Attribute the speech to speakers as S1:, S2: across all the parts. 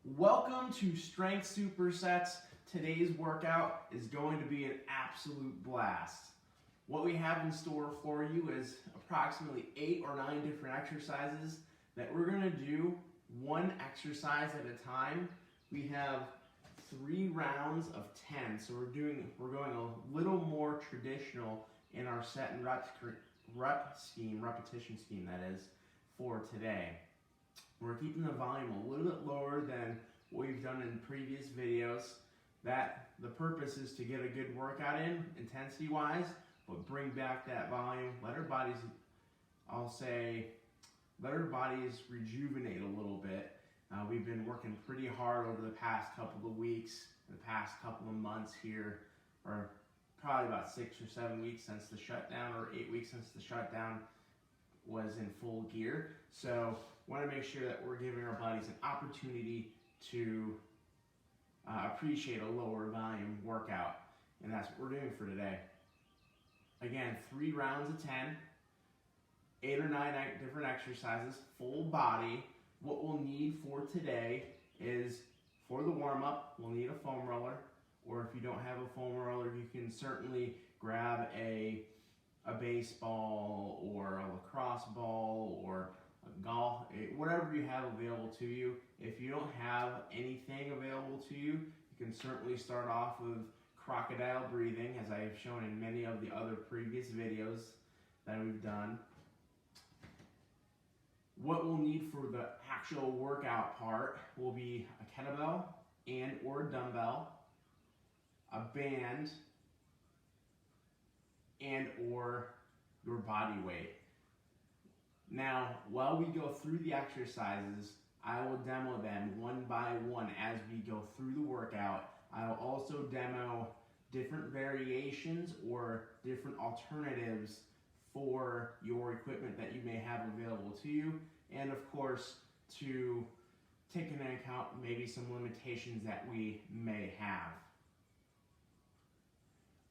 S1: Welcome to Strength Supersets. Today's workout is going to be an absolute blast. What we have in store for you is approximately 8 or 9 different exercises that we're going to do one exercise at a time. We have 3 rounds of 10, so we're going a little more traditional in our set and repetition scheme that is, for today. We're keeping the volume a little bit lower than what we've done in previous videos. That the purpose is to get a good workout in, intensity-wise, but bring back that volume. Let our bodies, let our bodies rejuvenate a little bit. We've been working pretty hard over the past couple of weeks, the past couple of months here, or probably about 6 or 7 weeks since the shutdown, or 8 weeks since the shutdown was in full gear. So want to make sure that we're giving our bodies an opportunity to appreciate a lower volume workout, and that's what we're doing for today. Again, 3 rounds of 10, 8 or 9 different exercises, full body. What we'll need for today is, for the warm-up, we'll need a foam roller, or if you don't have a foam roller, you can certainly grab a baseball or a lacrosse ball or a golf, whatever you have available to you. If you don't have anything available to you, you can certainly start off with crocodile breathing, as I have shown in many of the other previous videos that we've done. What we'll need for the actual workout part will be a kettlebell and or a dumbbell, a band, and or your body weight. Now, while we go through the exercises, I will demo them one by one as we go through the workout. I will also demo different variations or different alternatives for your equipment that you may have available to you, and of course, to take into account maybe some limitations that we may have.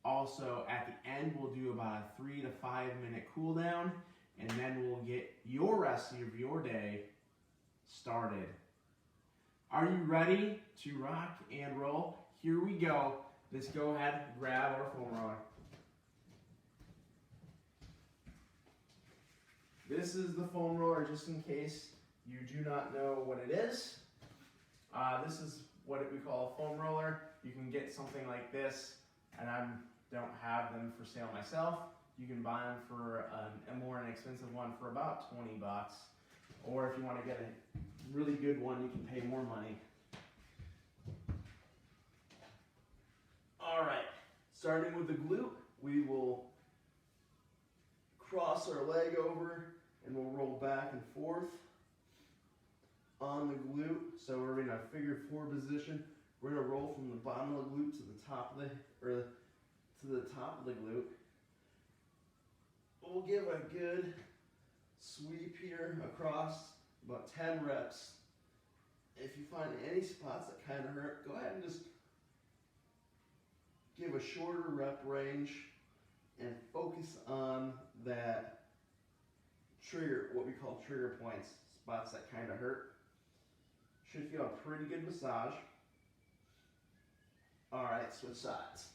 S1: Also, at the end, we'll do about a 3 to 5 minute cool down, and then we'll get your rest of your day started. Are you ready to rock and roll? Here we go. Let's go ahead and grab our foam roller. This is the foam roller, just in case you do not know what it is. This is what we call a foam roller. You can get something like this, and I don't have them for sale myself. You can buy them for a more inexpensive one for about 20 bucks. Or if you want to get a really good one, you can pay more money. All right, starting with the glute, we will cross our leg over and we'll roll back and forth on the glute. So we're in a figure 4 position. We're going to roll from the bottom of the glute to the top of the glute. We'll give a good sweep here across, about 10 reps. If you find any spots that kind of hurt, go ahead and just give a shorter rep range and focus on that trigger, what we call trigger points, spots that kind of hurt. Should feel a pretty good massage. All right, switch sides.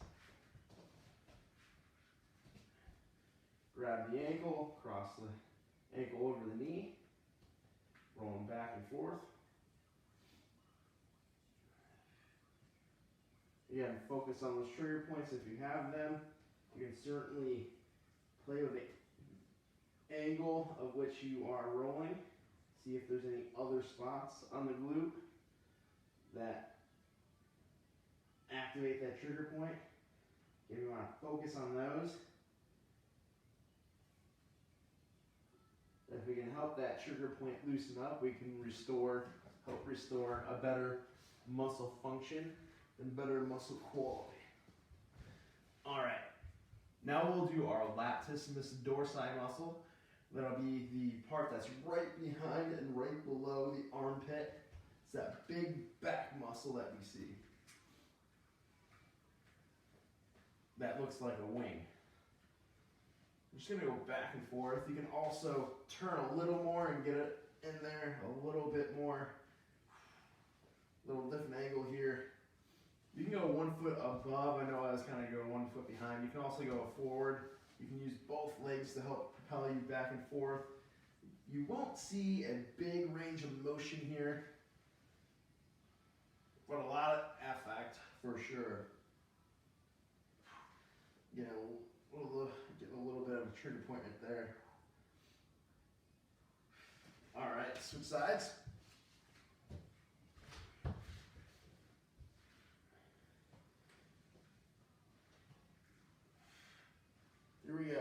S1: Grab the ankle, cross the ankle over the knee, rolling back and forth. Again, focus on those trigger points if you have them. You can certainly play with the angle of which you are rolling. See if there's any other spots on the glute that activate that trigger point. If you want to focus on those. If we can help that trigger point loosen up, we can help restore a better muscle function and better muscle quality. All right, now we'll do our latissimus dorsi muscle. That'll be the part that's right behind and right below the armpit. It's that big back muscle that we see. That looks like a wing. I'm just going to go back and forth. You can also turn a little more and get it in there a little bit more
S2: 1 foot above. I know I was kind of going 1 foot behind. You can also go forward. You can use both legs to help propel you back and forth. You won't see a big range of motion here, but a lot of effect for sure. You know, get a little bit of a trigger point right there. All right, switch sides. Here we go.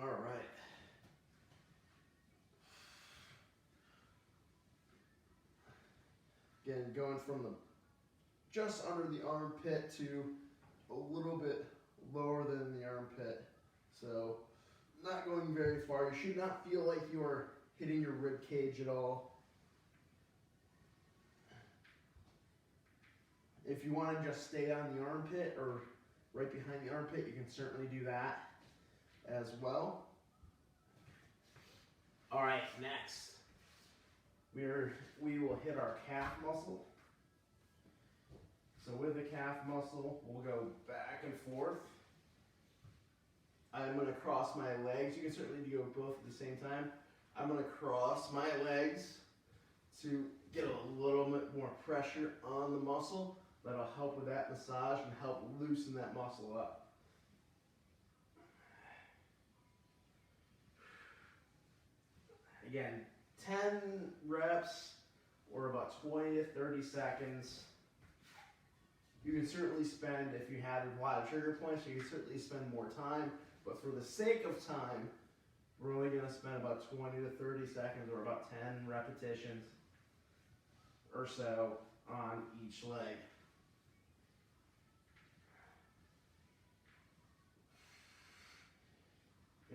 S2: All right. Again, going from the just under the armpit to a little bit lower than the armpit. So not going very far. You should not feel like you are hitting your rib cage at all. If you want to just stay on the armpit or right behind the armpit, you can certainly do that as well. All right, next we will hit our calf muscle. So with the calf muscle, we'll go back and forth. I'm going to cross my legs. You can certainly do both at the same time. I'm going to cross my legs to get a little bit more pressure on the muscle. That'll help with that massage and help loosen that muscle up. Again, 10 reps or about 20 to 30 seconds. You can certainly spend, if you had a lot of trigger points, you can certainly spend more time. But for the sake of time, we're only going to spend about 20 to 30 seconds or about 10 repetitions or so on each leg.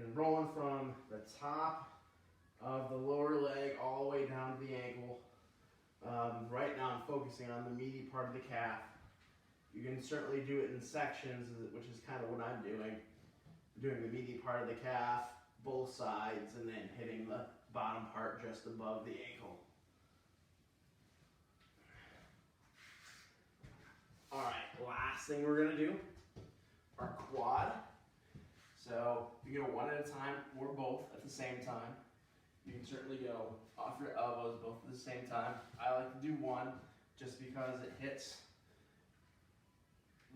S2: And rolling from the top of the lower leg all the way down to the ankle. Right now I'm focusing on the meaty part of the calf. You can certainly do it in sections, which is kind of what I'm doing. Doing the meaty part of the calf, both sides, and then hitting the bottom part just above the ankle. All right, last thing we're gonna do, our quad. So you go one at a time or both at the same time. You can certainly go off your elbows both at the same time. I like to do one just because it hits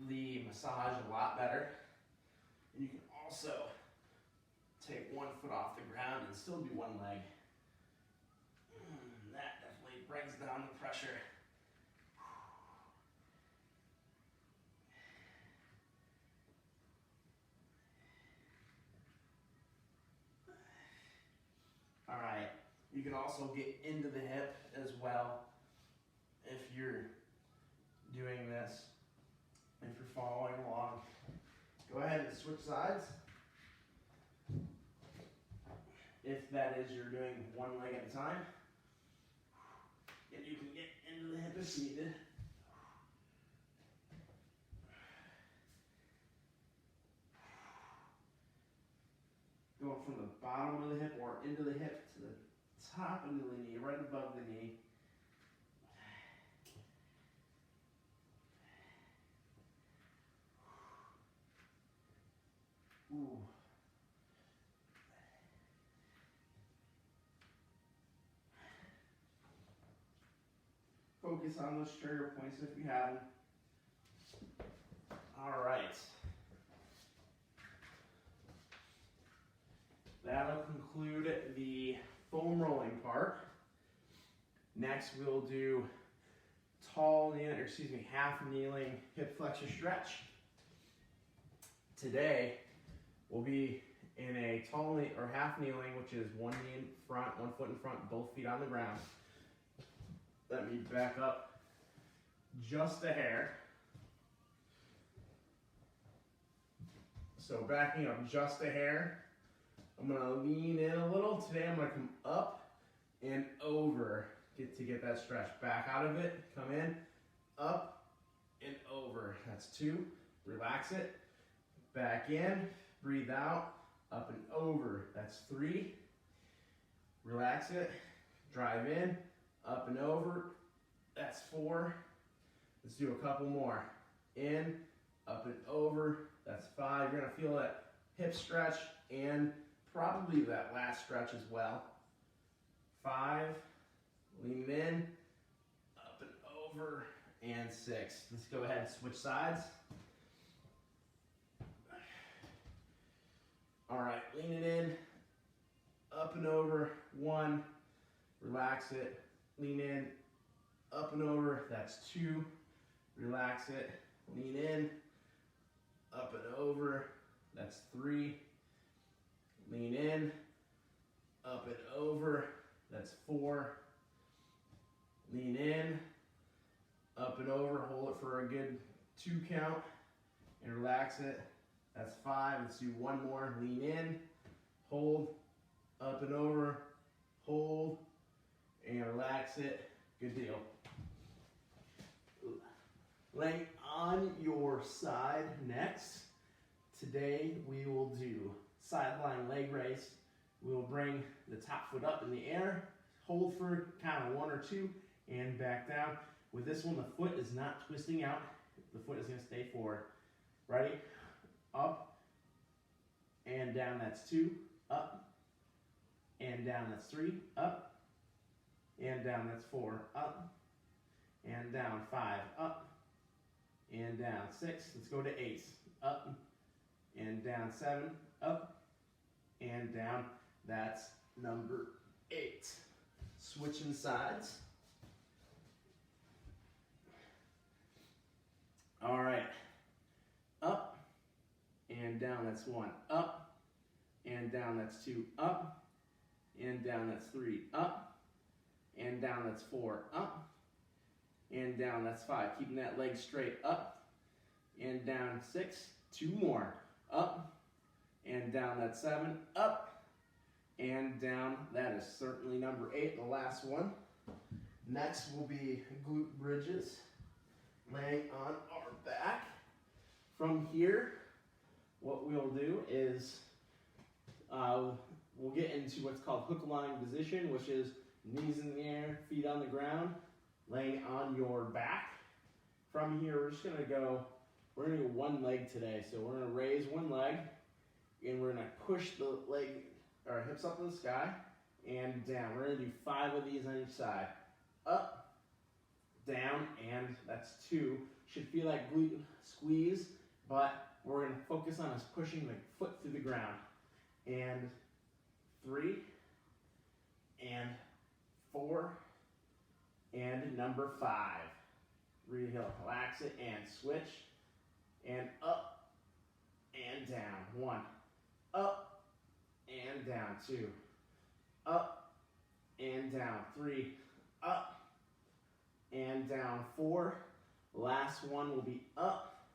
S2: the massage a lot better. And you can also take 1 foot off the ground and still do one leg. That definitely brings down the pressure. All right, you can also get into the hip as well if you're doing this, if you're following along. Go ahead and switch sides. If that is, you're doing one leg at a time. And you can get into the hip if needed. Going from the bottom of the hip or into the hip to the top of the knee, right above the knee. Ooh. Focus on those trigger points if you have them. All right. That'll conclude the foam rolling part. Next, we'll do half kneeling hip flexor stretch. Today, we'll be in a tall knee or half kneeling, which is one knee in front, 1 foot in front, both feet on the ground. Let me back up just a hair. So backing up just a hair. I'm gonna lean in a little. Today I'm gonna come up and over to get that stretch. Back out of it, come in, up and over. That's 2. Relax it. Back in, breathe out, up and over. That's 3. Relax it. Drive in, up and over. That's 4. Let's do a couple more. In, up and over. That's 5. You're gonna feel that hip stretch and probably that last stretch as well. 5. Lean in, up and over, and 6. Let's go ahead and switch sides. All right, lean it in, up and over, 1. Relax it, lean in, up and over, that's 2. Relax it, lean in, up and over, that's 3. Lean in, up and over, that's 4. Lean in, up and over, hold it for a good 2 count, and relax it. That's 5. Let's do 1 more. Lean in, hold, up and over, hold, and relax it. Good deal. Laying on your side next. Today we will do sideline leg raise. We will bring the top foot up in the air, hold for kind of 1 or 2, and back down. With this one, the foot is not twisting out. The foot is going to stay forward. Ready? Up and down, that's 2. Up and down, that's 3. Up and down, that's 4. Up and down, 5. Up and down, 6. Let's go to 8s. Up and down, 7. Up and down. That's number 8. Switching sides. All right. Up and down, that's 1. Up and down, that's 2. Up and down, that's 3. Up and down, that's 4. Up and down, that's 5. Keeping that leg straight. Up and down, 6. 2 more. Up and down, that's 7. Up and down, that is certainly number 8, the last one. Next will be glute bridges. Laying on our back. From here, what we'll do is we'll get into what's called hook line position, which is knees in the air, feet on the ground, laying on your back. From here, we're gonna do 1 leg today. So we're gonna raise 1 leg, and we're gonna push the leg, our hips up in the sky, and down. We're gonna do 5 of these on each side. Up, down, and that's 2. Should feel like glute squeeze, but we're going to focus on us pushing the foot through the ground. And 3, and 4, and number 5. Relax it and switch, and up, and down. 1, up, and down. 2, up, and down. 3, up, and down. 4. Last one will be up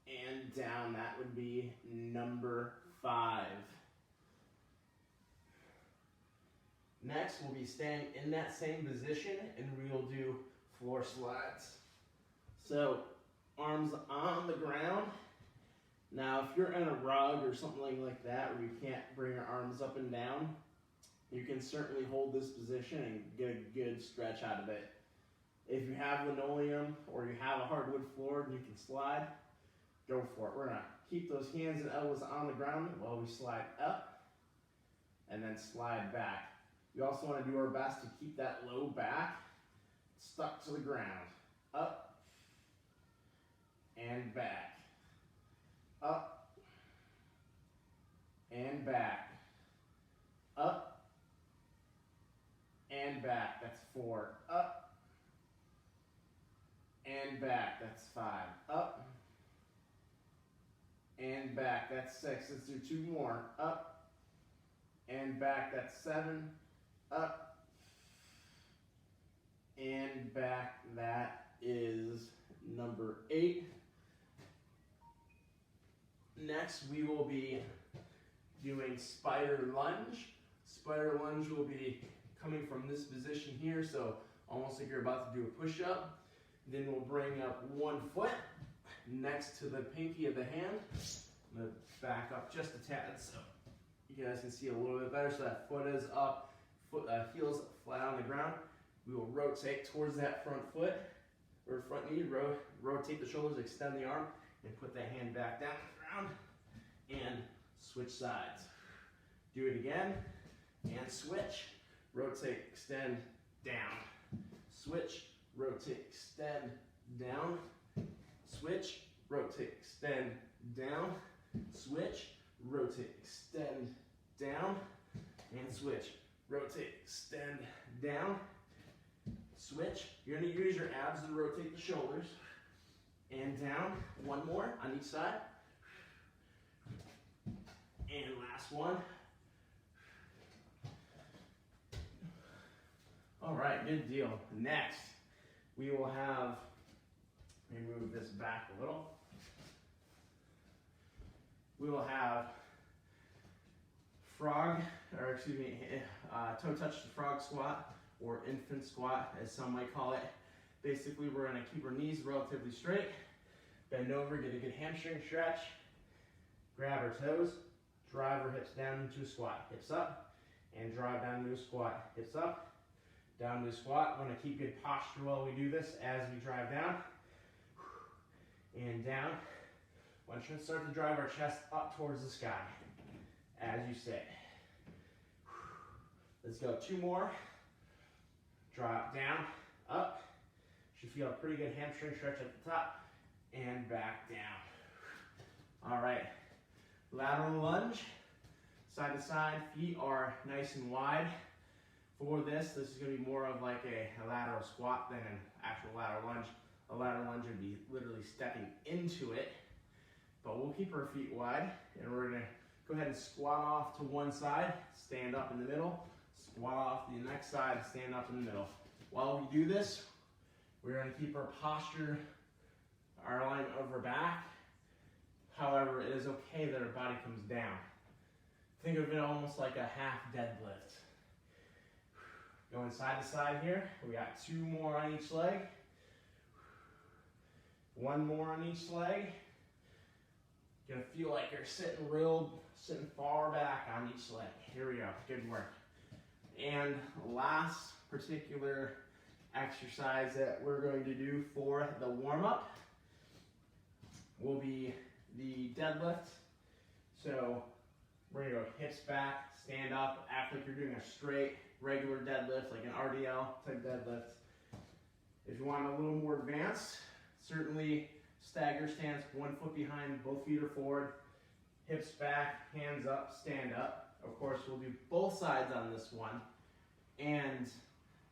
S2: and down. That would be number 5. Next, we'll be staying in that same position, and we will do floor slides. So, arms on the ground. Now, if you're in a rug or something like that, where you can't bring your arms up and down, you can certainly hold this position and get a good stretch out of it. If you have linoleum or you have a hardwood floor and you can slide, go for it. We're going to keep those hands and elbows on the ground while we slide up and then slide back. We also want to do our best to keep that low back stuck to the ground. Up and back. Up and back. Up and back. That's 4. Up and back. That's 5. Up and back. That's 6. Let's do 2 more. Up and back. That's 7. Up and back. That is number 8. Next, we will be doing spider lunge. Spider lunge will be coming from this position here, so almost like you're about to do a push-up. Then we'll bring up 1 foot next to the pinky of the hand. I'm going to back up just a tad. So
S1: you guys can see a little bit better. So that foot is up, heels flat on the ground. We will rotate towards that front foot or front knee, rotate the shoulders, extend the arm, and put that hand back down to the ground, and switch sides. Do it again, and switch, rotate, extend, down. Switch, rotate, extend, down. Switch, rotate, extend, down. Switch, rotate, extend, down. And switch, rotate, extend, down. Switch, you're gonna use your abs to rotate the shoulders. And down, one more on each side. And last one. All right, good deal. Next, we will have, let me move this back a little. We will have frog, or excuse me, toe touch the frog squat, or infant squat, as some might call it. Basically, we're gonna keep our knees relatively straight, bend over, get a good hamstring stretch, grab our toes, drive our hips down into a squat, hips up, and drive down into a squat, hips up, down to a squat. Want to keep good posture while we do this as we drive down and down. Want to start to drive our chest up towards the sky as you sit. Let's go 2 more. Drop down, up. Should feel a pretty good hamstring stretch at the top and back down. All right, lateral lunge, side to side. Feet are nice and wide. For this is going to be more of like a lateral squat than an actual lateral lunge. A lateral lunge would be literally stepping into it, but we'll keep our feet wide, and we're going to go ahead and squat off to one side, stand up in the middle, squat off to the next side, stand up in the middle. While we do this, we're going to keep our posture, our alignment of our back. However, it is okay that our body comes down. Think of it almost like a half deadlift. Going side to side here. We got 2 more on each leg. 1 more on each leg. You're gonna feel like you're sitting far back on each leg. Here we go, good work. And last particular exercise that we're going to do for the warm-up will be the deadlift. So we're gonna go hips back, stand up, act like you're doing a straight regular deadlift, like an RDL type deadlift. If you want a little more advanced, certainly stagger stance, 1 foot behind, both feet are forward, hips back, hands up, stand up. Of course, we'll do both sides on this one. And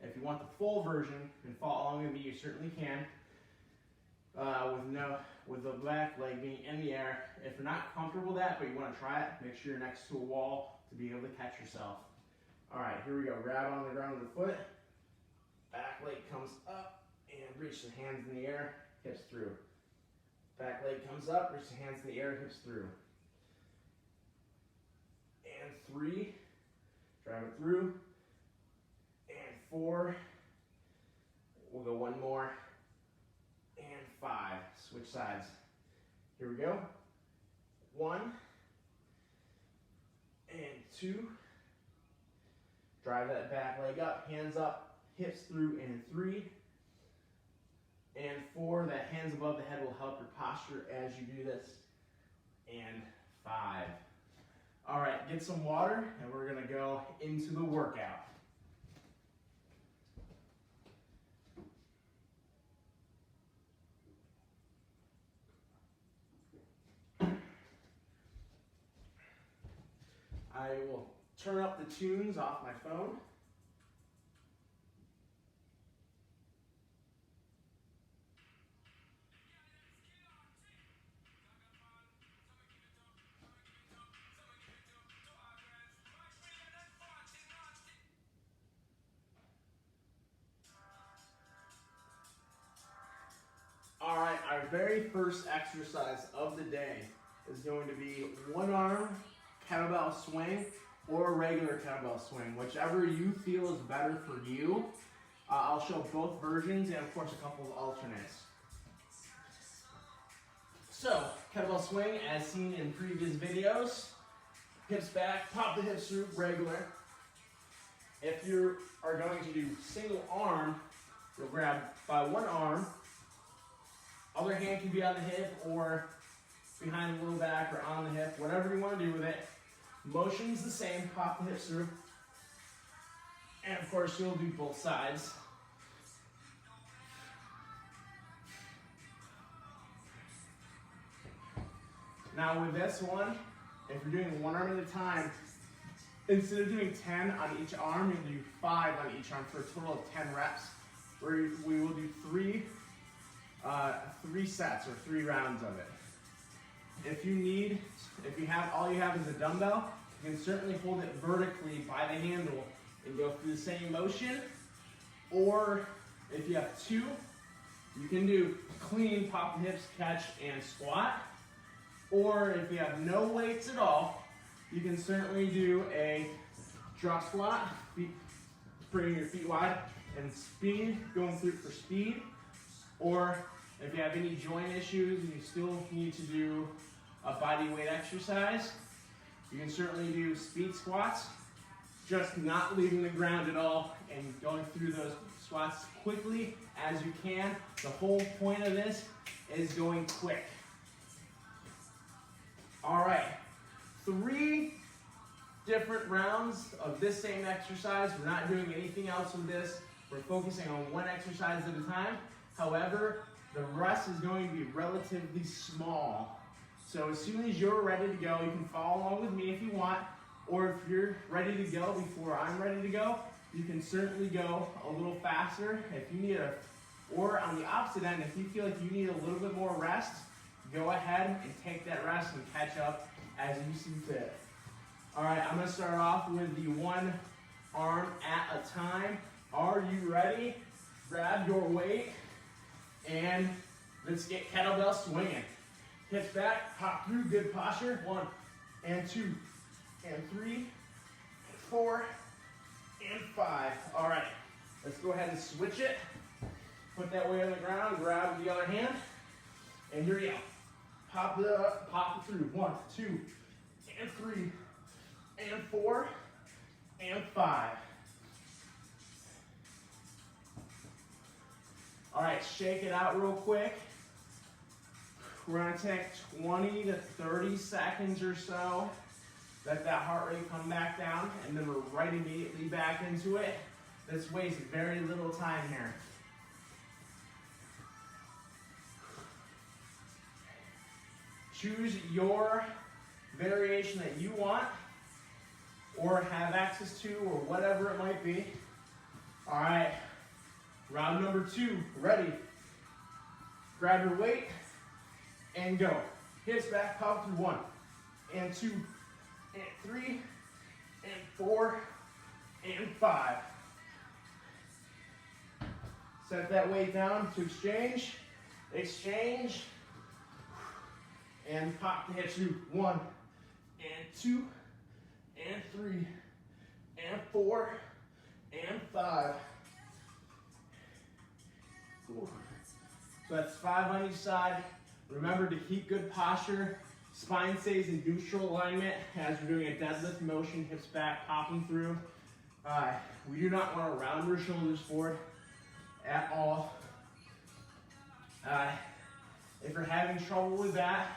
S1: if you want the full version and follow along with me, you certainly can. With the back leg being in the air. If you're not comfortable with that, but you want to try it, make sure you're next to a wall to be able to catch yourself. All right, here we go. Grab on the ground with the foot. Back leg comes up and reach the hands in the air, hips through. Back leg comes up, reach the hands in the air, hips through. And 3, drive it through. And 4, we'll go 1 more. And 5, switch sides. Here we go. 1 and 2. Drive that back leg up, hands up, hips through, and 3. And 4, that hands above the head will help your posture as you do this. And 5. All right, get some water, and we're gonna go into the workout. I will turn up the tunes off my phone. All right, our very first exercise of the day is going to be 1 arm kettlebell swing or a regular kettlebell swing, whichever you feel is better for you. I'll show both versions and of course a couple of alternates. So, kettlebell swing as seen in previous videos.
S2: hips back, pop the hips through, regular. If you are going to do single arm, you'll grab by one arm, other hand can be on the hip or behind the low back or on the hip, whatever you want to do with it. Motion's the same, pop the hips through. And of course, you'll do both sides. Now with this one, if you're doing one arm at a time, instead of doing 10 on each arm, you'll do 5 on each arm for a total of 10 reps. Where we will do three sets or 3 rounds of it. If you have all you have is a dumbbell, you can certainly hold it vertically by the handle and go through the same motion. Or if you have 2, you can do clean, pop the hips, catch, and squat. Or if you have no weights at all, you can certainly do a drop squat, bringing your feet wide, and speed, going through for speed. Or if you have any joint issues and you still need to do a body weight exercise, you can certainly do speed squats, just not leaving the ground at all and going through those squats quickly as you can. The whole point of this is going quick. All right, 3 different rounds of this same exercise. We're not doing anything else with this. We're focusing on one exercise at a time. However, the rest is going to be relatively small. So as soon as you're ready to go, you can follow along with me if you want, or if you're ready to go before I'm ready to go, you can certainly go a little faster. If you need or on the opposite end, if you feel like you need a little bit more rest, go ahead and take that rest and catch up as you see fit. All right, I'm gonna start off with the one arm at a time. Are you ready? Grab your weight and let's get kettlebell swinging. Hips back, pop through, good posture. 1 and 2 and 3 and 4 and 5. All right, let's go ahead and switch it. Put that weight on the ground, grab the other hand, and here we go. Pop it through. 1, 2 and 3 and 4 and 5. All right, shake it out real quick. We're gonna take 20 to 30 seconds or so. Let that heart rate come back down, and then we're right immediately back into it. Let's waste very little time here. Choose your variation that you want or have access to or whatever it might be. All right, round number 2, ready. Grab your weight and go. Hips back, pop through 1 and 2 and 3 and 4 and 5. Set that weight down to exchange, and pop the hips through 1 and 2 and 3 and 4 and 5. Cool. So that's 5 on each side. Remember to keep good posture. Spine stays in neutral alignment as we're doing a deadlift motion, hips back, popping through. We do not want to round our shoulders forward at all. If you're having trouble with that,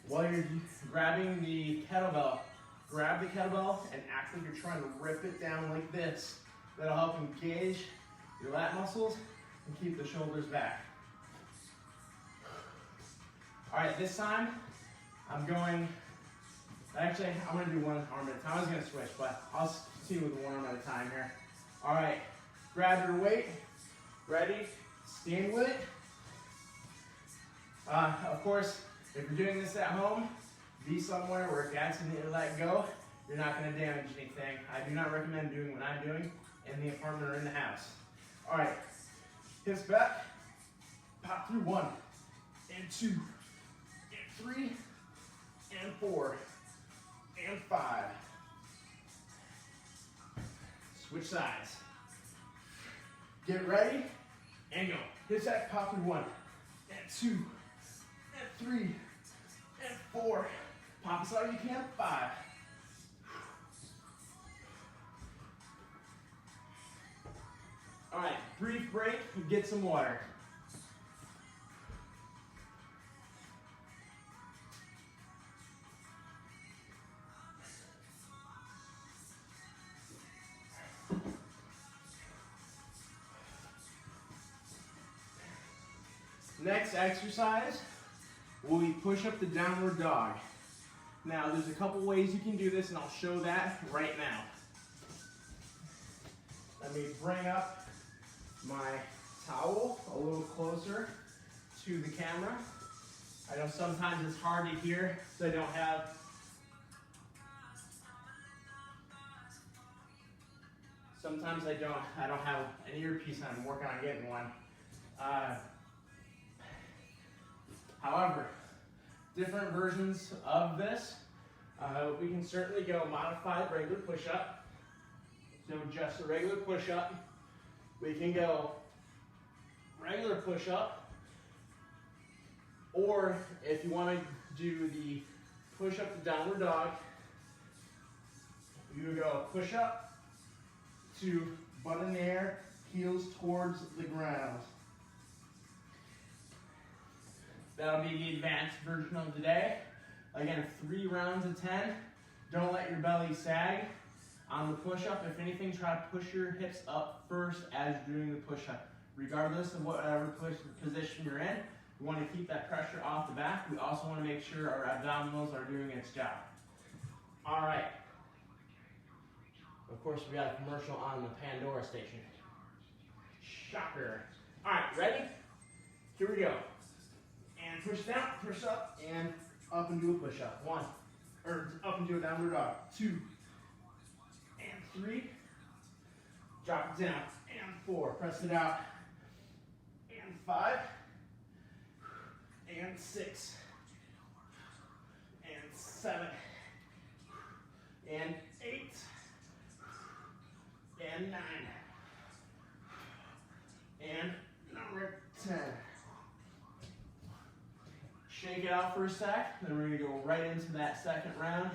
S2: while you're grabbing the kettlebell, grab the kettlebell and act like you're trying to rip it down like this. That'll help engage your lat muscles and keep the shoulders back. All right, this time I'm going to do one arm at a time. I was going to switch, but I'll continue with one arm at a time here. All right, grab your weight, ready, stand with it. Of course, if you're doing this at home, be somewhere where if you accidentally let go, you're not going to damage anything. I do not recommend doing what I'm doing in the apartment or in the house. All right, hips back, pop through 1 and 2 and 3 and 4 and 5. Switch sides. Get ready and go. Hips back, pop through 1 and 2 and 3 and 4. Pop as hard as you can. 5
S1: break and get some water. Next exercise will be push up the downward dog. Now there's a couple ways you can do this, and I'll show that right now. Let me bring up my towel a little closer to the camera. I know sometimes it's hard to hear, so I don't have an earpiece on. I'm working on getting one. However, different versions of this, we can certainly go modified regular push-up. So just a regular push-up. We can go regular push-up, or if you want to do the push-up to downward dog, you would go push-up to butt in the air, heels towards the ground. That'll be the advanced version of the day. Again, 3 rounds of 10. Don't let your belly sag. On the push-up, if anything, try to push your hips up first as you're doing the push-up. Regardless of whatever position you're in, we want to keep that pressure off the back. We also want to make sure our abdominals are doing its job. All right. Of course, we got a commercial on the Pandora station. Shocker. All right, ready? Here we go. And push down, push up, and up and do a push-up. 1, or up and do a downward dog. 2, and 3. Drop it down, and 4. Press it out, and 5, and 6, and 7, and 8, and 9, and number 10. Shake it out for a sec, then we're going to go right into that second round.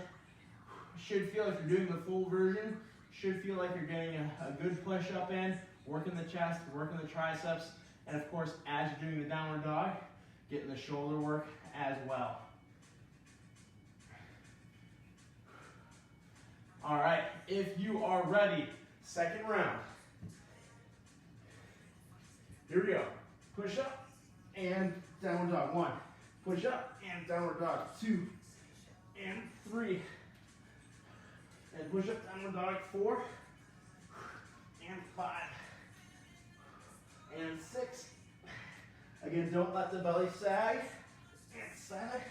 S1: Should feel like you're doing the full version. Should feel like you're getting a good push up in, working the chest, working the triceps, and of course, as you're doing the downward dog, getting the shoulder work as well. All right, if you are ready, second round. Here we go. Push up and downward dog. 1. Push up and downward dog. 2 and 3. And push up, downward dog. 4 and 5 and 6. Again, don't let the belly sag. And 7,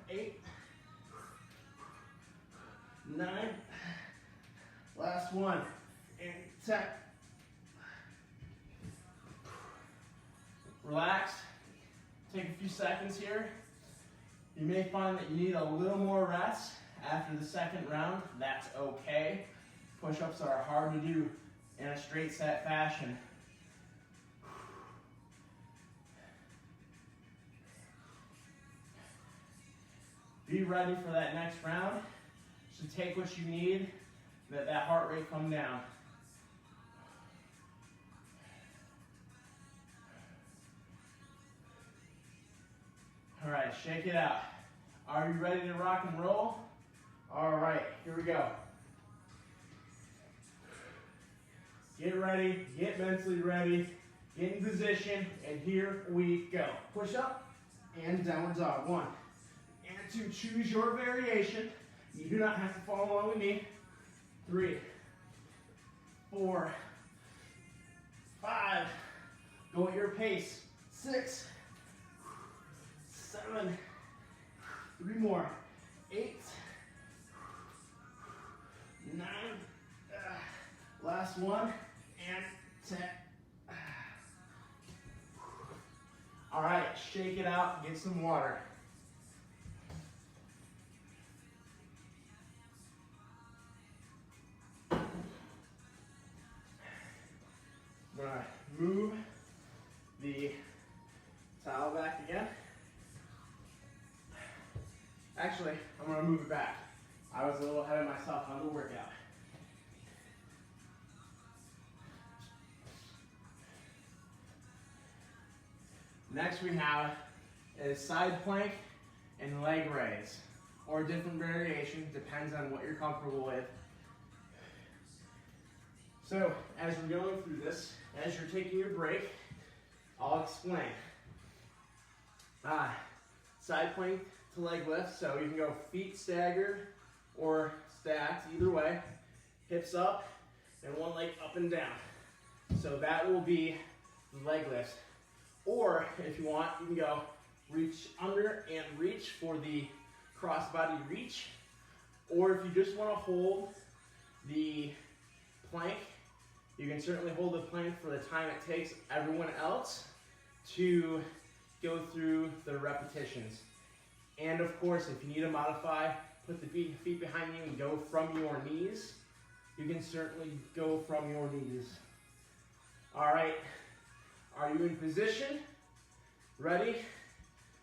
S1: 8, 9. Last one. And 10. Relax. Take a few seconds here. You may find that you need a little more rest after the second round. That's okay. Push-ups are hard to do in a straight set fashion. Be ready for that next round. So take what you need, let that heart rate come down. All right, shake it out. Are you ready to rock and roll? All right, here we go. Get ready, get mentally ready, get in position, and here we go. Push up and downward dog. 1 and 2. Choose your variation. You do not have to follow along with me. 3, 4, 5. Go at your pace. 6, 7, 3 more. 8, 9, last one, and 10. All right, shake it out, get some water. I'm gonna move the towel back again. Actually, I'm gonna move it back. I was a little ahead of myself on the workout. Next we have a side plank and leg raise, or a different variation, depends on what you're comfortable with. So as we're going through this, as you're taking your break, I'll explain. Side plank to leg lift, so you can go feet staggered or stacked, either way. Hips up and one leg up and down. So that will be the leg lift. Or if you want, you can go reach under and reach for the crossbody reach. Or if you just want to hold the plank, you can certainly hold the plank for the time it takes everyone else to go through the repetitions. And of course, if you need to modify, put the feet behind you and go from your knees, you can certainly go from your knees. All right, are you in position? Ready,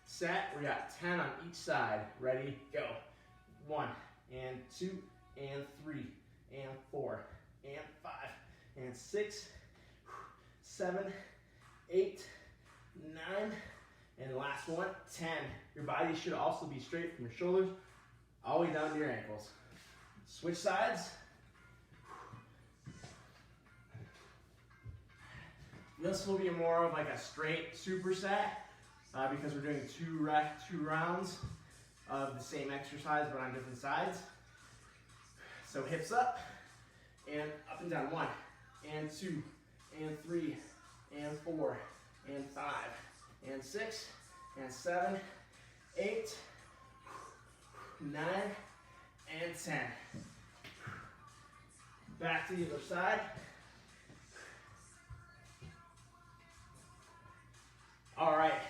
S1: set, we got 10 on each side. Ready, go. 1, and 2, and 3, and 4, and 5, and 6, 7, 8, 9, and last one, 10. Your body should also be straight from your shoulders all the way down to your ankles. Switch sides. This will be more of like a straight superset because we're doing two rounds of the same exercise but on different sides. So hips up and up and down. 1, and 2, and 3, and 4, and 5, and 6, and 7, 8, 9, and 10. Back to the other side. All right,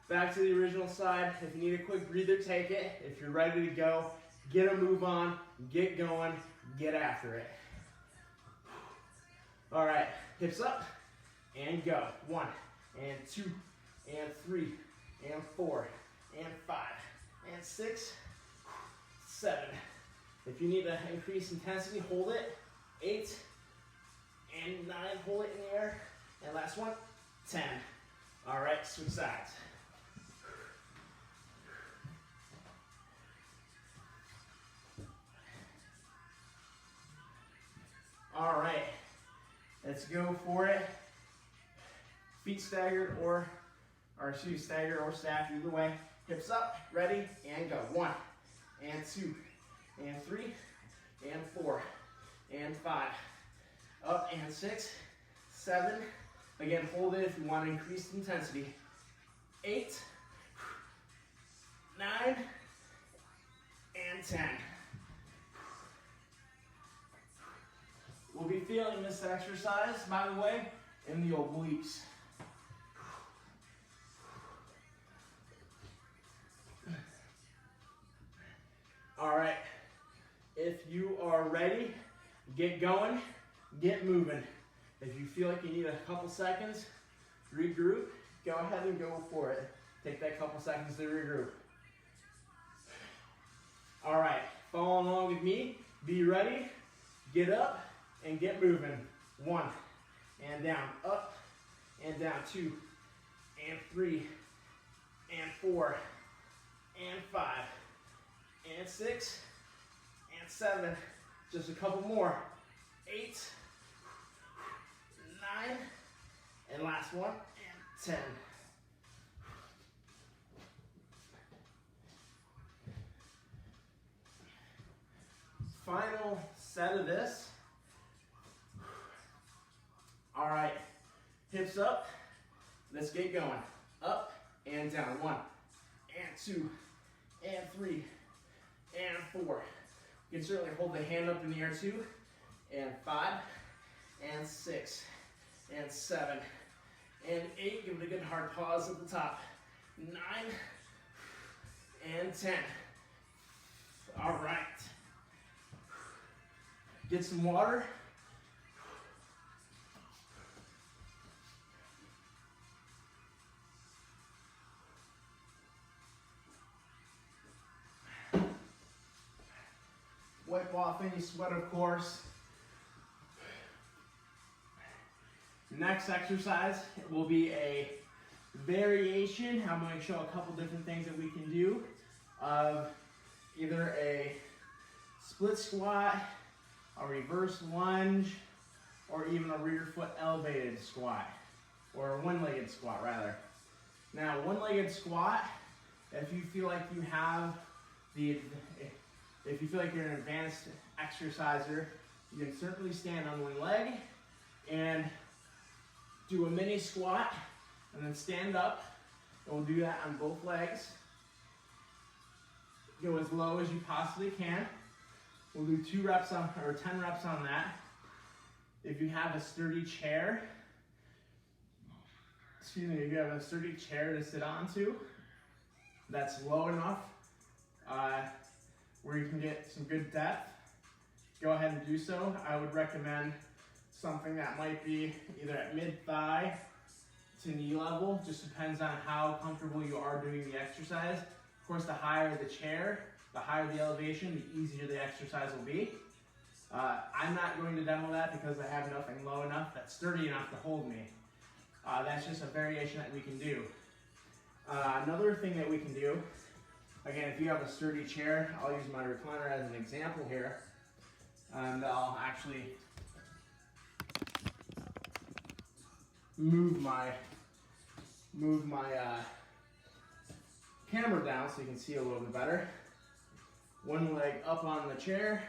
S1: back to the original side. If you need a quick breather, take it. If you're ready to go, get a move on, get going, get after it. All right, hips up and go. 1, and 2, and 3, and 4, and 5, and 6, 7. If you need to increase intensity, hold it. 8, and 9, hold it in the air. And last one, 10. All right, switch sides. All right, let's go for it. Feet staggered or staggered or stacked, either way. Hips up, ready, and go. 1, and 2, and 3, and 4, and 5. Up and 6, 7. Again, hold it if you want to increase intensity. 8, 9, and 10. We'll be feeling this exercise, by the way, in the obliques. All right, if you are ready, get going, get moving. If you feel like you need a couple seconds, regroup, go ahead and go for it. Take that couple seconds to regroup. All right, follow along with me. Be ready, get up, and get moving. 1, and down, up, and down. 2, and 3, and 4, and 5, and 6, and 7. Just a couple more. 8, 9, and last one, and 10. Final set of this. All right, hips up. Let's get going. Up and down. 1, and 2, and 3, and 4. You can certainly hold the hand up in the air too. And 5, and 6, and 7, and 8. Give it a good hard pause at the top. 9, and 10. All right. Get some water. Wipe off any sweat, of course. Next exercise will be a variation, I'm going to show a couple different things that we can do of either a split squat, a reverse lunge, or even a rear foot elevated squat, or a one-legged squat rather. Now, one-legged squat, if you feel like you have if you feel like you're an advanced exerciser, you can certainly stand on one leg and do a mini squat and then stand up. And we'll do that on both legs. Go as low as you possibly can. We'll do 10 reps on that. If you have a sturdy chair, if you have a sturdy chair to sit onto, that's low enough where you can get some good depth, go ahead and do so. I would recommend something that might be either at mid-thigh to knee level, just depends on how comfortable you are doing the exercise. Of course, the higher the chair, the higher the elevation, the easier the exercise will be. I'm not going to demo that because I have nothing low enough that's sturdy enough to hold me. That's just a variation that we can do. Another thing that we can do, again, if you have a sturdy chair, I'll use my recliner as an example here. And I'll actually move my camera down so you can see a little bit better. One leg up on the chair,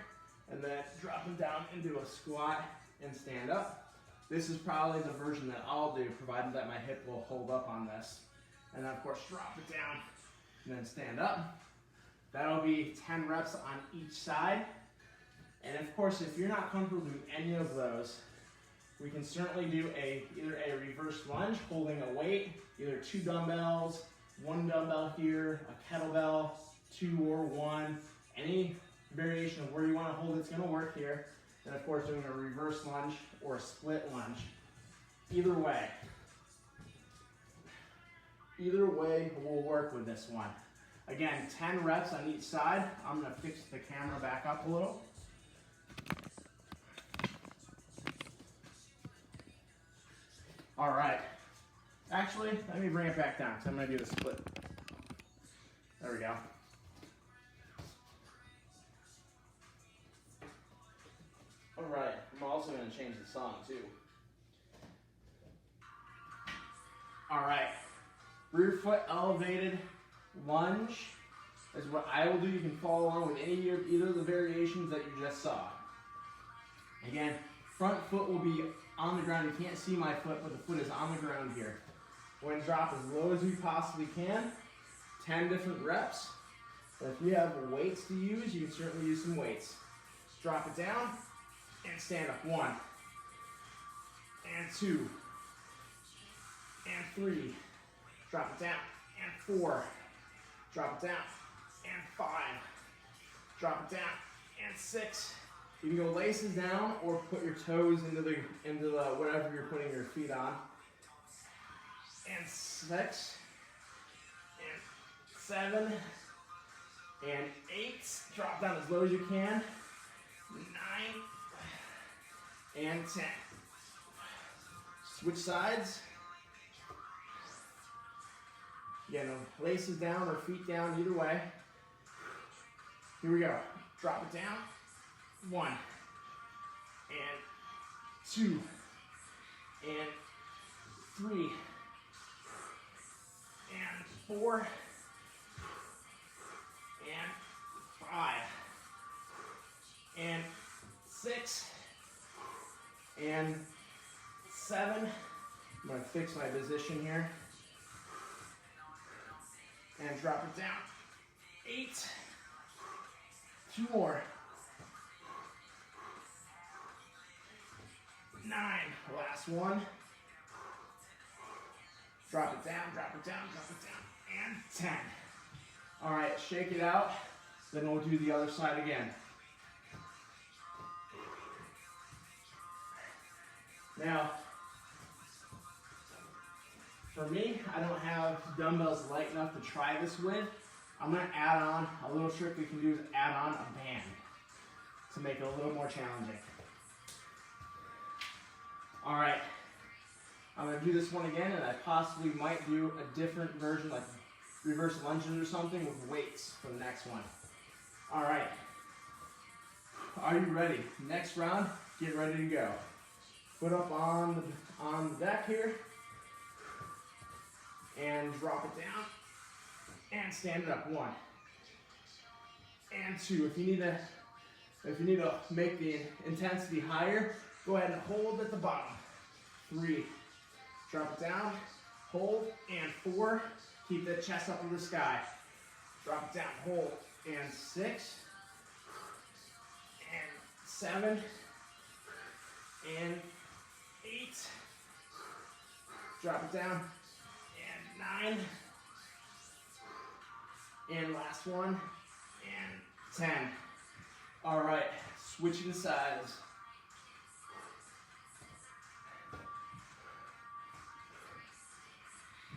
S1: and then dropping down into a squat and stand up. This is probably the version that I'll do, provided that my hip will hold up on this. And then of course drop it down and then stand up. That'll be 10 reps on each side. And of course, if you're not comfortable doing any of those, we can certainly do either a reverse lunge, holding a weight, either 2 dumbbells, 1 dumbbell here, a kettlebell, 2 or 1, any variation of where you want to hold it's going to work here. And of course, doing a reverse lunge or a split lunge. Either way will work with this one. Again, 10 reps on each side. I'm going to fix the camera back up a little. All right. Actually, let me bring it back down because I'm going to do the split. There we go. All right. I'm also going to change the song too. All right. Rear foot elevated lunge is what I will do. You can follow along with either of the variations that you just saw. Again, front foot will be on the ground. You can't see my foot, but the foot is on the ground here. We're going to drop as low as we possibly can. 10 different reps. But if you have weights to use, you can certainly use some weights. Drop it down and stand up. 1 and 2 and 3. Drop it down and 4. Drop it down and 5. Drop it down and 6. You can go laces down or put your toes into the whatever you're putting your feet on. And 6 and 7 and 8. Drop down as low as you can. 9 and 10. Switch sides. Again, laces down or feet down, either way. Here we go. Drop it down. 1 and 2 and 3 and 4 and 5 and 6 and 7. I'm going to fix my position here. And drop it down. 8. 2 more. 9. Last one. Drop it down, drop it down, drop it down. And 10. All right, shake it out. Then we'll do the other side again. Now, for me, I don't have dumbbells light enough to try this with. I'm going to add on, a little trick we can do is add on a band to make it a little more challenging. All right, I'm gonna do this one again, and I possibly might do a different version, like reverse lunges or something with weights for the next one. All right. Are you ready? Next round, get ready to go. Foot up on the deck here, and drop it down, and stand it up. 1 and 2. If you need to make the intensity higher, go ahead and hold at the bottom. 3, drop it down, hold, and 4. Keep the chest up in the sky. Drop it down, hold, and 6, and 7, and 8. Drop it down, and 9, and last one, and 10. All right, switching sides.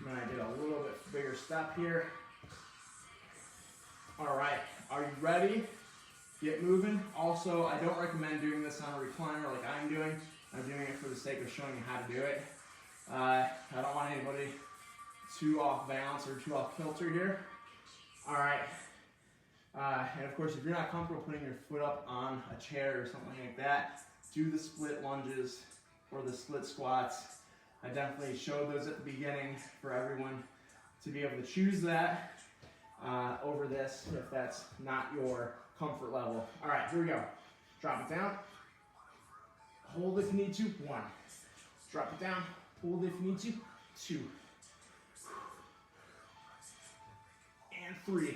S1: And I did a little bit bigger step here. All right, are you ready? Get moving. Also, I don't recommend doing this on a recliner like I'm doing. I'm doing it for the sake of showing you how to do it. I don't want anybody too off balance or too off kilter here. All right. And of course, if you're not comfortable putting your foot up on a chair or something like that, do the split lunges or the split squats. I definitely showed those at the beginning for everyone to be able to choose that over this if that's not your comfort level. All right, here we go. Drop it down. Hold if you need to. 1. Drop it down. Hold if you need to. 2. And 3.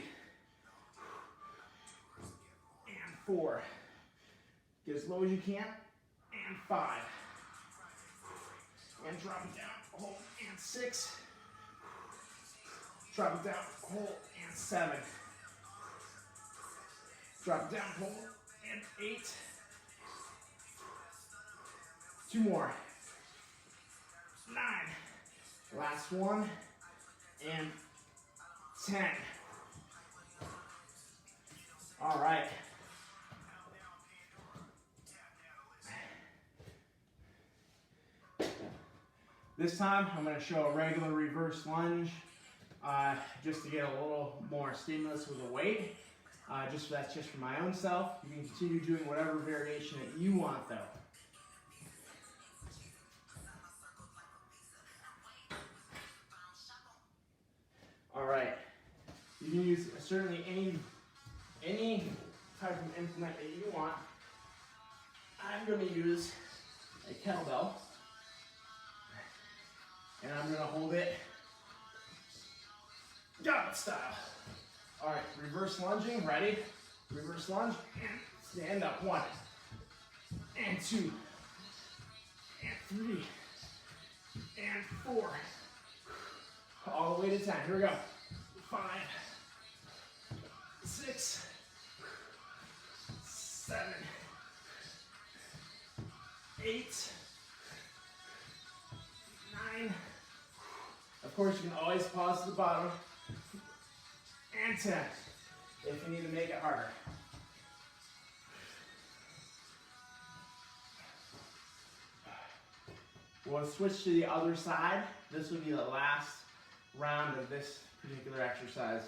S1: And 4. Get as low as you can. And 5. And drop it down. Hold. And 6. Drop it down. Hold. And 7. Drop it down. Hold. And 8. 2 more. 9. Last one. And 10. All right. This time, I'm going to show a regular reverse lunge, just to get a little more stimulus with the weight. That's just for my own self. You can continue doing whatever variation that you want, though. All right. You can use certainly any type of implement that you want. I'm going to use a kettlebell, and I'm going to hold it goblet style. All right, reverse lunging, ready? Reverse lunge, and stand up. 1, and 2, and 3, and 4. All the way to 10. Here we go. 5, 6, 7, 8, 9. Of course, you can always pause at the bottom. And 10, if you need to make it harder. We'll switch to the other side. This will be the last round of this particular exercise.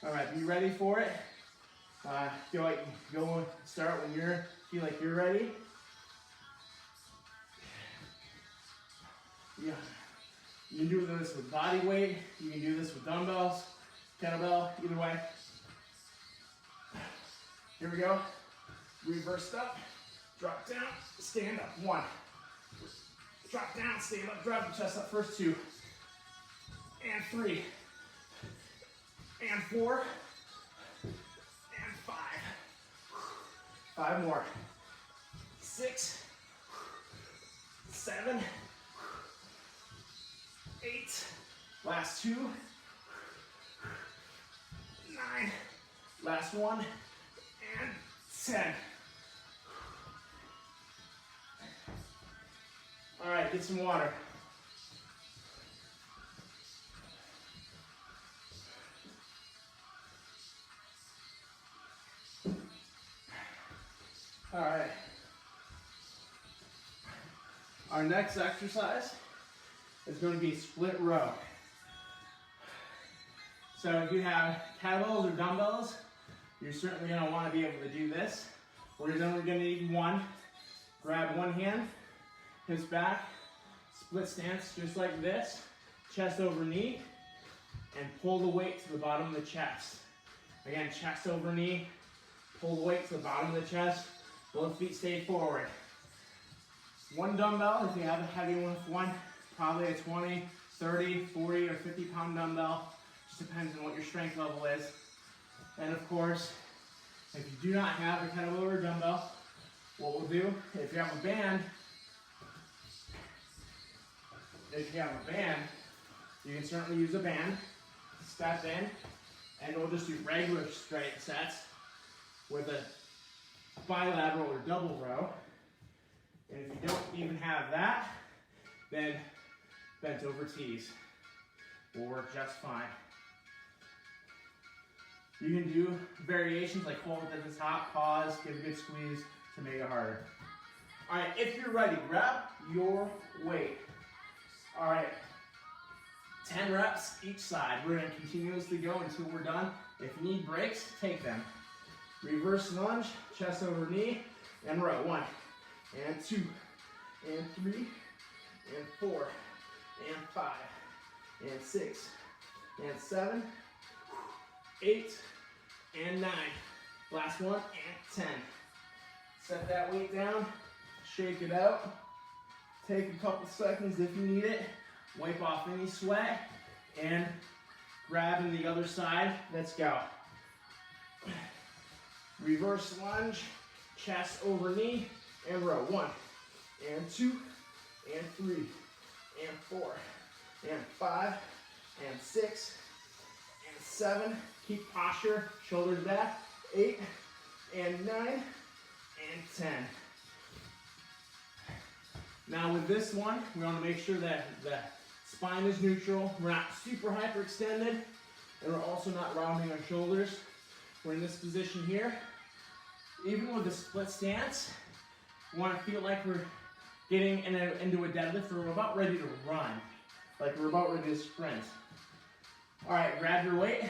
S1: All right, be ready for it. Go start when you feel like you're ready. Yeah. You can do this with body weight. You can do this with dumbbells, kettlebell, either way. Here we go. Reverse up, drop down, stand up. 1. Drop down, stand up, drive the chest up. First 2. And 3. And 4. And 5. 5 more. 6. 7. 8. Last 2. 9. Last 1. And 10. All right, get some water. All right. Our next exercise is going to be split row. So if you have kettlebells or dumbbells, you're certainly going to want to be able to do this. We're only going to need one. Grab one hand, hips back, split stance just like this, chest over knee, and pull the weight to the bottom of the chest. Again, chest over knee, pull the weight to the bottom of the chest, both feet stay forward. One dumbbell, if you have a heavy one, probably a 20, 30, 40, or 50 pound dumbbell. Just depends on what your strength level is. And of course, if you do not have a kettlebell or a dumbbell, what we'll do, if you have a band, you can certainly use a band, step in, and we'll just do regular straight sets with a bilateral or double row. And if you don't even have that, then bent over tees will work just fine. You can do variations like hold it at the top, pause, give a good squeeze to make it harder. All right, if you're ready, grab your weight. All right, 10 reps each side. We're gonna continuously go until we're done. If you need breaks, take them. Reverse lunge, chest over knee, and row. 1, and 2, and 3, and 4, and 5, and 6, and 7, 8, and 9. Last one, and 10. Set that weight down, shake it out. Take a couple seconds if you need it. Wipe off any sweat, and grab in the other side. Let's go. Reverse lunge, chest over knee, and row. 1, and 2, and 3, and 4, and 5, and 6, and 7. Keep posture, shoulders back. 8, and 9, and 10. Now with this one, we want to make sure that the spine is neutral. We're not super hyperextended, and we're also not rounding our shoulders. We're in this position here. Even with a split stance, we want to feel like we're getting into a deadlift, or we're about ready to run, like we're about ready to sprint. All right, grab your weight.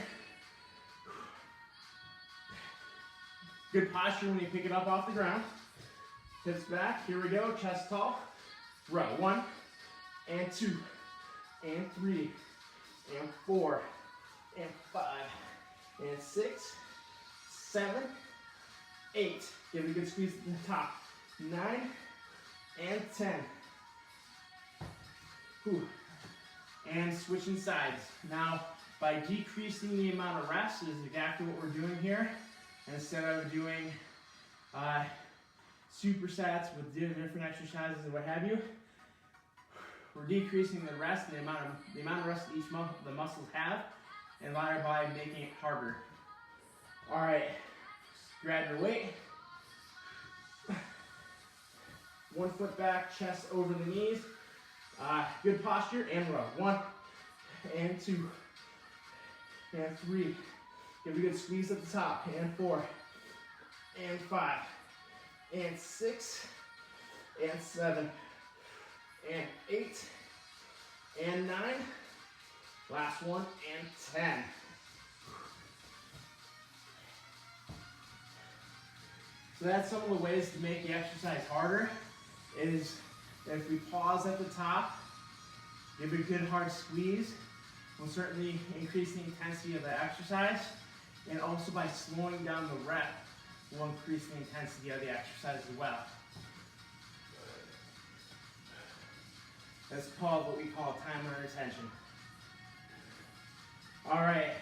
S1: Good posture when you pick it up off the ground. Hips back, here we go, chest tall. Row. 1, and 2, and 3, and 4, and 5, and 6, 7, 8. Give it a good squeeze at the top. 9, and 10. Whew. And switching sides. Now, by decreasing the amount of rest, is exactly what we're doing here. Instead of doing supersets with different exercises and what have you, we're decreasing the rest, the amount of rest that the muscles have, and thereby making it harder. All right, grab your weight. 1 foot back, chest over the knees. Good posture, and row. 1, and 2, and 3. Give a good squeeze at the top, and 4, and 5, and 6, and 7, and 8, and 9. Last one, and 10. So that's some of the ways to make the exercise harder, is if we pause at the top, give it a good hard squeeze, we'll certainly increase the intensity of the exercise, and also by slowing down the rep, we'll increase the intensity of the exercise as well. That's called what we call time under tension. All right,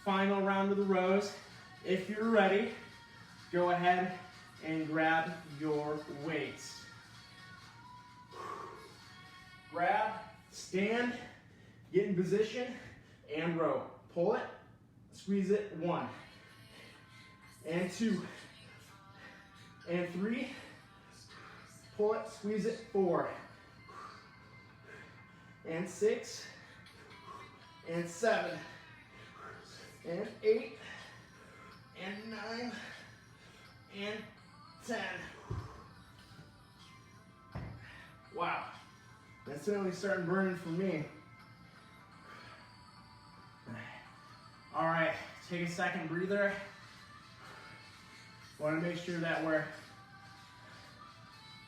S1: final round of the rows. If you're ready, go ahead and grab your weights. Grab, stand, get in position, and row. Pull it, squeeze it. 1, and 2, and 3. Pull it, squeeze it. 4, and 6, and 7, and 8, and 9, and 10. Wow.
S2: It's certainly starting burning for me.
S1: All right, take a second breather. Want to make sure that we're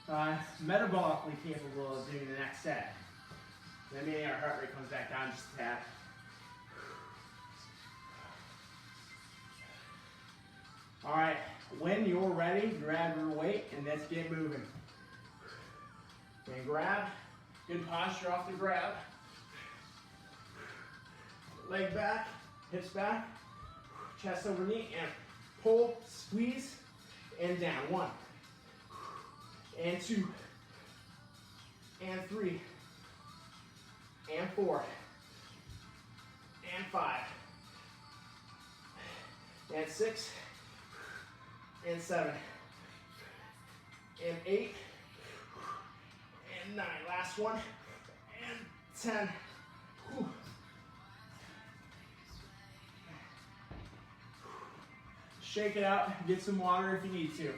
S1: metabolically capable of doing the next set. That means our heart rate comes back down just a tad. All right, when you're ready, grab your weight and let's get moving. And grab, good posture off the grab. Leg back, hips back, chest over knee, and pull, squeeze, and down. 1, and 2, and 3, and 4, and 5, and 6, and 7, and 8, and 9. Last one, and 10. Whew. Shake it out, get some water if you need to.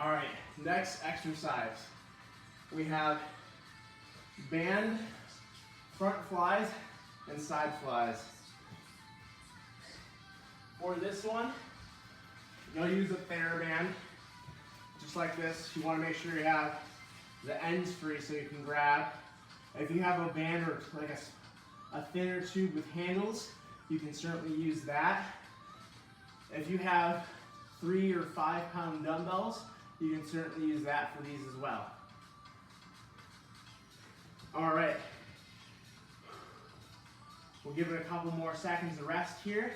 S1: All right, next exercise. We have band, front flies, and side flies. For this one, you'll use a TheraBand. Just like this, you want to make sure you have the ends free so you can grab. If you have a band or like a thinner tube with handles, you can certainly use that. If you have 3 or 5 pound dumbbells, you can certainly use that for these as well. All right, we'll give it a couple more seconds of rest here,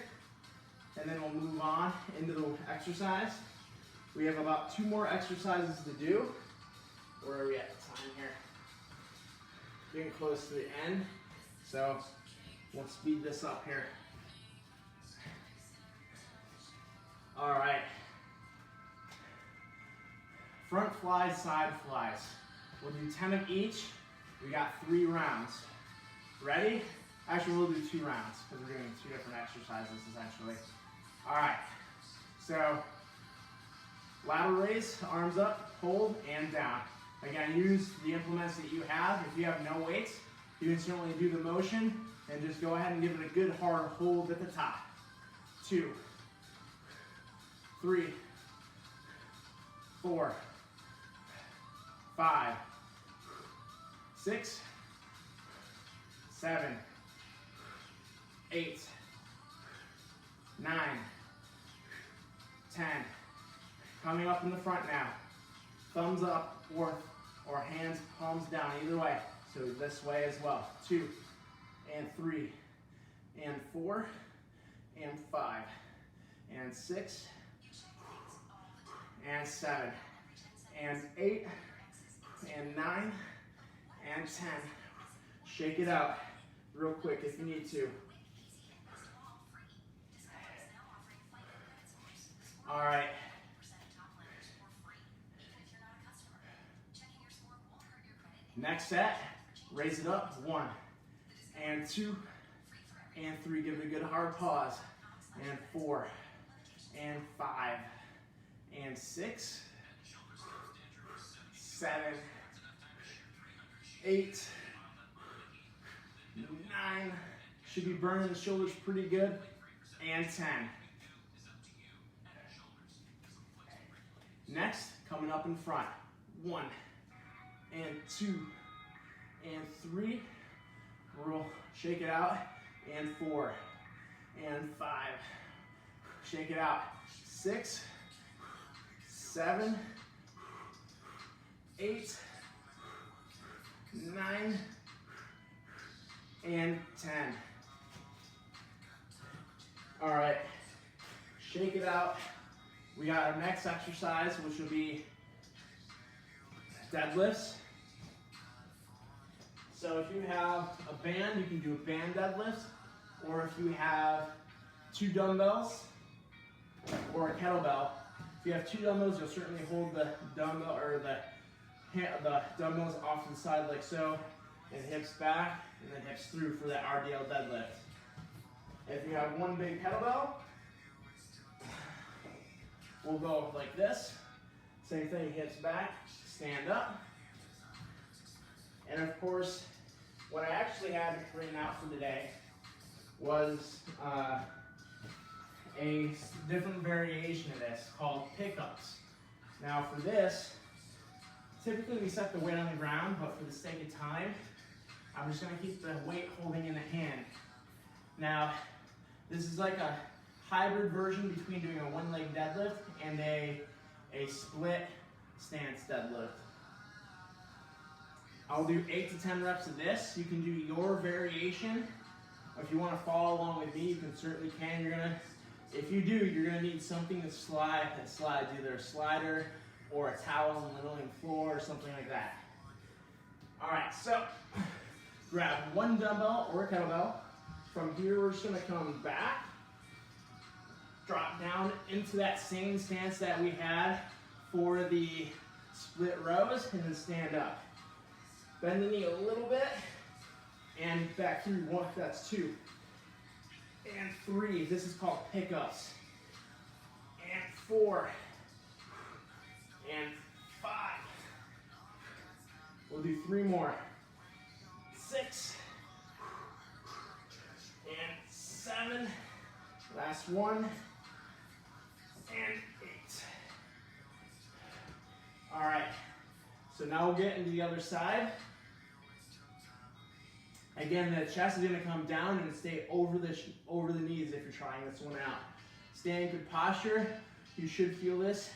S1: and then we'll move on into the exercise. We have about 2 more exercises to do. Where are we at the time here? Getting close to the end, so we'll speed this up here. All right. Front flies, side flies. We'll do 10 of each. We got 3 rounds. Ready? Actually, we'll do 2 rounds because we're doing 2 different exercises essentially. All right. So, lateral raise, arms up, hold, and down. Again, use the implements that you have. If you have no weights, you can certainly do the motion and just go ahead and give it a good hard hold at the top. 2, 3, 4, 5, 6, 7, 8, 9, 10. Coming up in the front now. Thumbs up or hands palms down, either way. So this way as well. 2, and 3, and 4, and 5, and 6, and 7, and 8, and 9, and 10. Shake it out real quick if you need to. All right. Next set, raise it up. 1, and 2, and 3. Give it a good hard pause. And 4, and 5, and 6, 7, 8, 9. Should be burning the shoulders pretty good. And 10. Next, coming up in front. 1, and 2, and 3. We'll shake it out. And 4, and 5. Shake it out. 6, 7, 8, 9, and 10. All right, shake it out. We got our next exercise, which will be deadlifts. So if you have a band, you can do a band deadlift, or if you have 2 dumbbells or a kettlebell. If you have 2 dumbbells, you'll certainly hold the dumbbell or the dumbbells off to the side like so, and hips back, and then hips through for that RDL deadlift.
S2: If you have one big kettlebell, we'll go like this. Same thing, hips back, stand up. And of course, what I actually had written out for today was a different variation of this called pickups. Now for this, typically we set the weight on the ground, but for the sake of time, I'm just gonna keep the weight holding in the hand. Now, this is like a hybrid version between doing a one-leg deadlift and a split stance deadlift. I'll do 8 to 10 reps of this. You can do your variation. If you want to follow along with me, you can certainly can. If you do, you're gonna need something to slide that slides, either a slider or a towel on the linoleum floor or something like that. All right, so grab one dumbbell or a kettlebell. From here, we're just gonna come back, drop down into that same stance that we had for the split rows, and then stand up. Bend the knee a little bit, and back through one, that's 2. And 3, this is called pickups. And 4. And 5. We'll do 3 more. 6. And 7. Last one. And 8. All right. So now we'll get into the other side. Again, the chest is going to come down and stay over the knees if you're trying this one out. Stay in good posture. You should feel this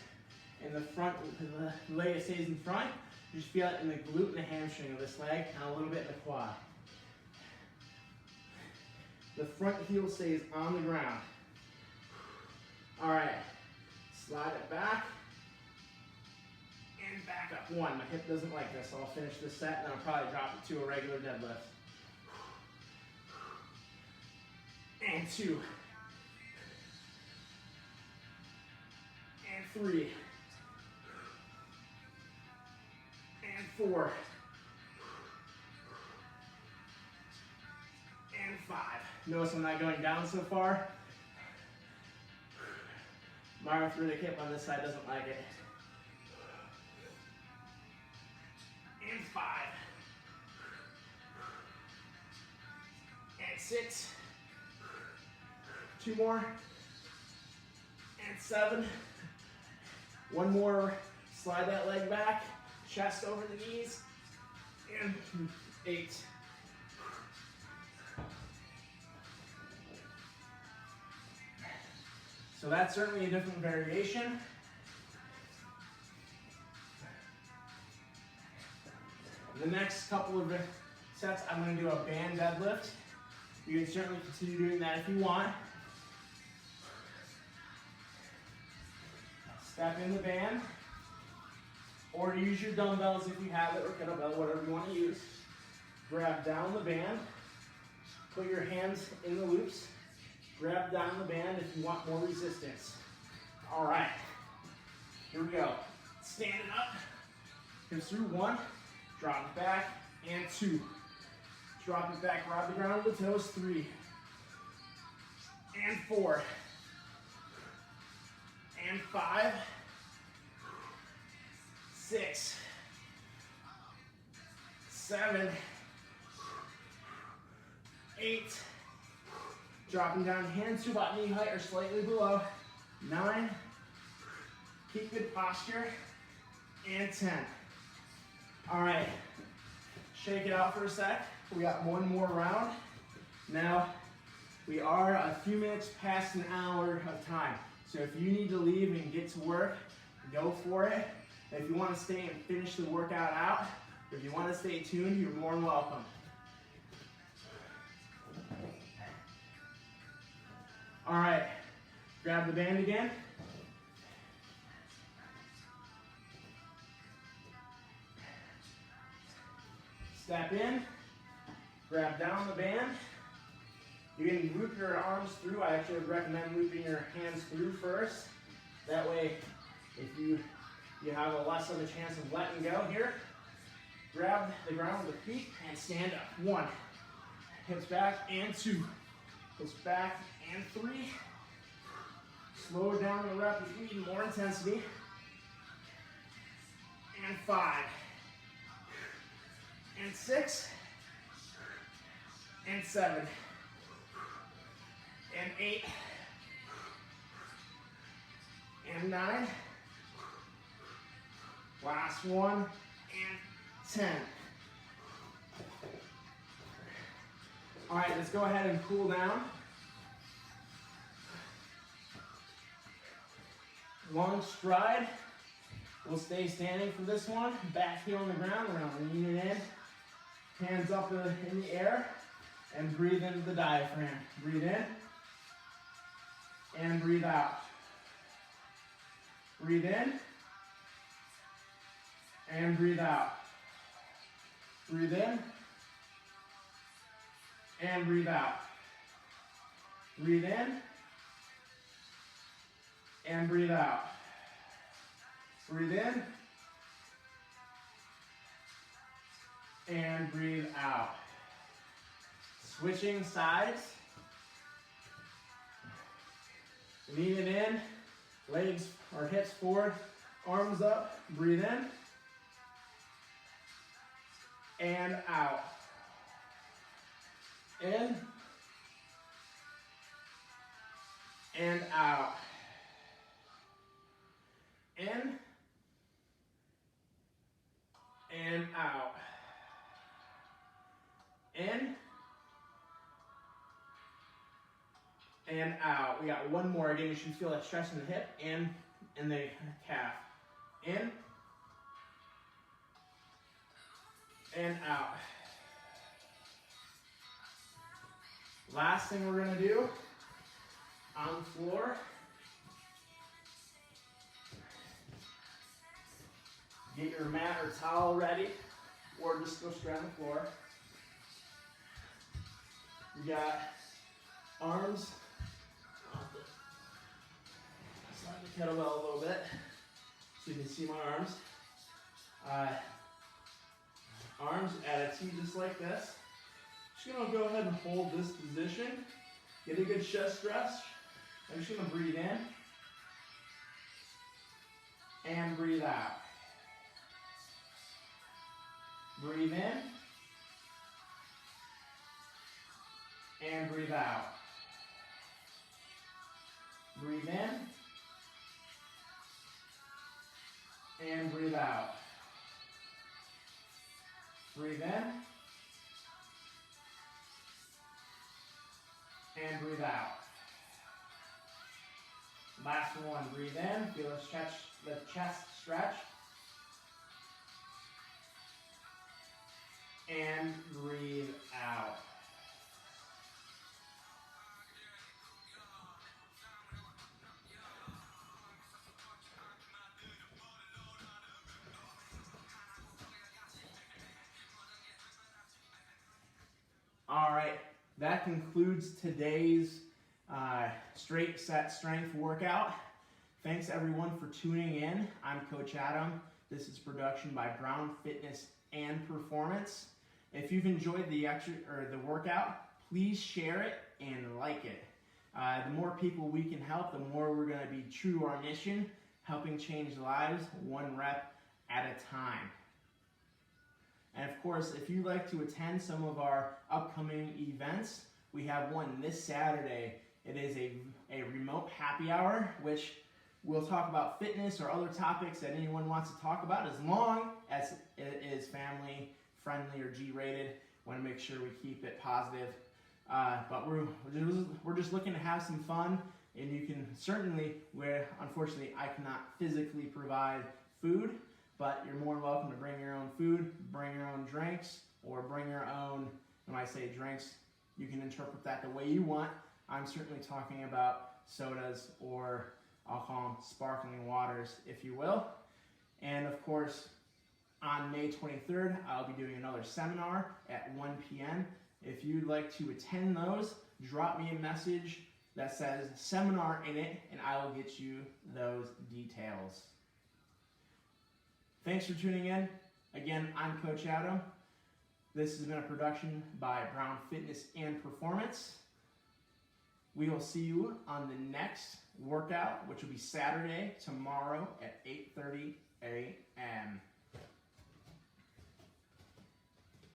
S2: in the front, the leg stays in front. You just feel it in the glute and the hamstring of this leg, and a little bit in the quad. The front heel stays on the ground. All right, slide it back and back up. 1, my hip doesn't like this, so I'll finish this set and I'll probably drop it to a regular deadlift. And 2. And 3. And 4. And 5. Notice I'm not going down so far. My arthritic hip on this side doesn't like it. And 5. And 6. 2 more. And 7. 1 more. Slide that leg back. Chest over the knees. And 8. So that's certainly a different variation. The next couple of sets, I'm going to do a band deadlift. You can certainly continue doing that if you want. Step in the band, or use your dumbbells if you have it, or kettlebell, whatever you want to use. Grab down the band, put your hands in the loops, grab down the band if you want more resistance. All right, here we go. Stand it up, hips through. 1, drop it back, and 2. Drop it back, rub the ground with the toes. 3, and 4, and 5, 6, 7, 8, dropping down, hands to about knee height or slightly below. 9, keep good posture, and 10. All right, shake it out for a sec. We got 1 more round. Now, we are a few minutes past an hour of time. So if you need to leave and get to work, go for it. If you want to stay and finish the workout out, or if you want to stay tuned, you're more than welcome. All right, grab the band again. Step in, grab down the band. You can loop your arms through. I actually would recommend looping your hands through first. That way, if you have a less of a chance of letting go here. Grab the ground with the feet and stand up. 1, hips back, and 2,
S1: Push back, and 3. Slow down the rep if you need more intensity. And 5. And 6. And 7. And 8. And 9. Last one. And 10. All right, let's go ahead and cool down. Long stride. We'll stay standing for this one. Back heel on the ground. We're going to lean it in. Hands up in the air. And breathe into the diaphragm. Breathe in. And breathe out. Breathe in. And breathe out. Breathe in. And breathe out. Breathe in. And breathe out. Breathe in. And breathe out. Switching sides. Lean it in. Legs or hips forward. Arms up. Breathe in. And out. In. And out. In. And out. In. And out. We got one more. Again, you should feel that stretch in the hip and in the calf. In. And out. Last thing we're going to do on the floor. Get your mat or towel ready, or just go straight on the floor. You got arms. Slide the kettlebell a little bit so you can see my arms. Arms at a T just like this. Just gonna go ahead and hold this position. Get a good chest stretch. I'm just gonna breathe in and breathe out. Breathe in and breathe out. Breathe in and breathe out. Breathe in and breathe out. Last one, breathe in, feel the chest stretch. And breathe out. All right, that concludes today's straight set strength workout. Thanks everyone for tuning in. I'm Coach Adam. This is production by Brown Fitness and Performance. If you've enjoyed the workout, please share it and like it. The more people we can help, the more we're going to be true to our mission, helping change lives one rep at a time. And of course, if you'd like to attend some of our upcoming events, we have one this Saturday. It is a remote happy hour, which we'll talk about fitness or other topics that anyone wants to talk about, as long as it is family friendly or G-rated. Want to make sure we keep it positive. But we're just looking to have some fun, and you can certainly, unfortunately I cannot physically provide food, but you're more than welcome to bring your own food, bring your own drinks, or bring your own, when I say drinks, you can interpret that the way you want. I'm certainly talking about sodas, or I'll call them sparkling waters, if you will. And of course, on May 23rd, I'll be doing another seminar at 1 p.m. If you'd like to attend those, drop me a message that says seminar in it, and I will get you those details. Thanks for tuning in. Again, I'm Coach Adam. This has been a production by Brown Fitness and Performance. We will see you on the next workout, which will be Saturday, tomorrow at 8:30 a.m.